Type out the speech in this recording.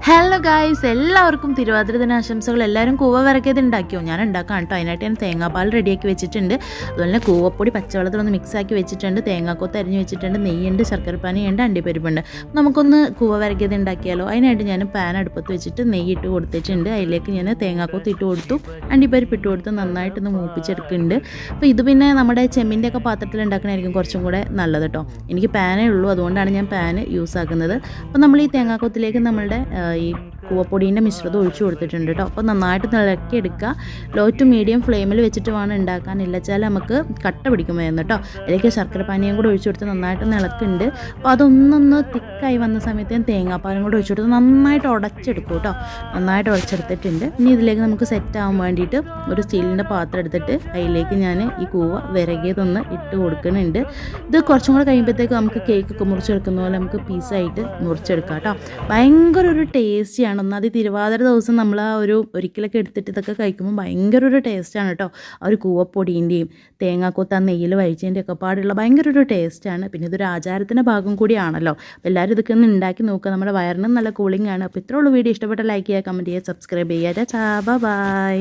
Hello guys, എല്ലാവർക്കും തിരുവാതിര ദിനാശംസകൾ. എല്ലാവരും കൂവ വരക്കിയത് ഉണ്ടാക്കിയോ? ഞാൻ ഉണ്ടാക്കാം കേട്ടോ. അതിനായിട്ട് ഞാൻ തേങ്ങാപ്പാൽ റെഡിയാക്കി വെച്ചിട്ടുണ്ട്. അതുപോലെ തന്നെ കൂവപ്പൊടി പച്ചവെള്ളത്തിലൊന്ന് മിക്സാക്കി വെച്ചിട്ടുണ്ട്, തേങ്ങാക്കൊത്ത് അരിഞ്ഞ് വെച്ചിട്ടുണ്ട്, നെയ്യുണ്ട്, ശർക്കരപ്പാനിയുണ്ട്, അണ്ടിപ്പരിപ്പുണ്ട്. നമുക്കൊന്ന് കൂവ വരക്കിയത് ഉണ്ടാക്കിയാലോ? അതിനായിട്ട് ഞാൻ പാൻ അടുപ്പത്ത് വെച്ചിട്ട് നെയ്യിട്ട് കൊടുത്തിട്ടുണ്ട്. അതിലേക്ക് ഞാൻ തേങ്ങാക്കൊത്ത് ഇട്ട് കൊടുത്തു, അണ്ടിപ്പരിപ്പ് ഇട്ട് കൊടുത്ത് നന്നായിട്ടൊന്ന് മൂപ്പിച്ചെടുക്കുന്നുണ്ട്. അപ്പോൾ ഇത് പിന്നെ നമ്മുടെ ചെമ്മിൻ്റെ ഒക്കെ പാത്രത്തിൽ ഉണ്ടാക്കണമായിരിക്കും കുറച്ചും കൂടെ നല്ലത് കേട്ടോ. എനിക്ക് പാനേ ഉള്ളൂ, അതുകൊണ്ടാണ് ഞാൻ പാന് യൂസ് ആക്കുന്നത്. അപ്പോൾ നമ്മൾ ഈ തേങ്ങാക്കൊത്തിലേക്ക് നമ്മളുടെ ഈ കൂവപ്പൊടീൻ്റെ മിശ്രിതം ഒഴിച്ചു കൊടുത്തിട്ടുണ്ട് കേട്ടോ. അപ്പോൾ നന്നായിട്ട് ഇളക്കിയെടുക്കുക. ലോ ടു മീഡിയം ഫ്ലെയിമിൽ വെച്ചിട്ട് വേണം ഉണ്ടാക്കാൻ, ഇല്ലച്ചാൽ നമുക്ക് കട്ട പിടിക്കുമായിരുന്നു കേട്ടോ. അതിലേക്ക് ശർക്കരപ്പാനിയും കൂടെ ഒഴിച്ചു കൊടുത്ത് നന്നായിട്ടൊന്ന് ഇളക്കുന്നുണ്ട്. അപ്പോൾ അതൊന്നൊന്ന് തിക്കായി വന്ന സമയത്ത് ഞാൻ തേങ്ങാപ്പാലും കൂടെ ഒഴിച്ചു കൊടുത്ത് നന്നായിട്ട് ഉടച്ചെടുക്കും കേട്ടോ. നന്നായിട്ട് ഉടച്ചെടുത്തിട്ടുണ്ട്. ഇനി ഇതിലേക്ക് നമുക്ക് സെറ്റ് ആവാൻ വേണ്ടിയിട്ട് ഒരു സ്റ്റീലിൻ്റെ പാത്രം എടുത്തിട്ട് അതിലേക്ക് ഞാൻ ഈ കൂവ വിരകിയതൊന്ന് ഇട്ട് കൊടുക്കുന്നുണ്ട്. ഇത് കുറച്ചും കൂടെ കഴിയുമ്പോഴത്തേക്ക് നമുക്ക് കേക്കൊക്കെ മുറിച്ചെടുക്കുന്ന പോലെ നമുക്ക് പീസായിട്ട് മുറിച്ചെടുക്കാം കേട്ടോ. ഭയങ്കര ഒരു ടേസ്റ്റിയാണ്. ഒന്നാമത് തിരുവാതിര ദിവസം നമ്മൾ ആ ഒരിക്കലൊക്കെ എടുത്തിട്ട് ഇതൊക്കെ കഴിക്കുമ്പോൾ ഭയങ്കര ഒരു ടേസ്റ്റാണ് കേട്ടോ. ആ ഒരു കൂവപ്പൊടീൻ്റെയും തേങ്ങാക്കൊത്ത നെയ്യിൽ വഴിച്ചതിൻ്റെ ഒക്കെ പാടുള്ള ഭയങ്കര ഒരു ടേസ്റ്റാണ്. പിന്നെ ഇതൊരു ആചാരത്തിൻ്റെ ഭാഗം കൂടിയാണല്ലോ. അപ്പോൾ എല്ലാവരും ഇതൊക്കെ ഒന്ന് ഉണ്ടാക്കി നോക്കുക. നമ്മുടെ വയറിനും നല്ല കൂളിംഗ് ആണ്. അപ്പോൾ ഇത്രയുള്ള വീഡിയോ ഇഷ്ടപ്പെട്ട ലൈക്ക് ചെയ്യുക, കമൻറ്റ് ചെയ്യുക, സബ്സ്ക്രൈബ് ചെയ്യുക. ബൈ.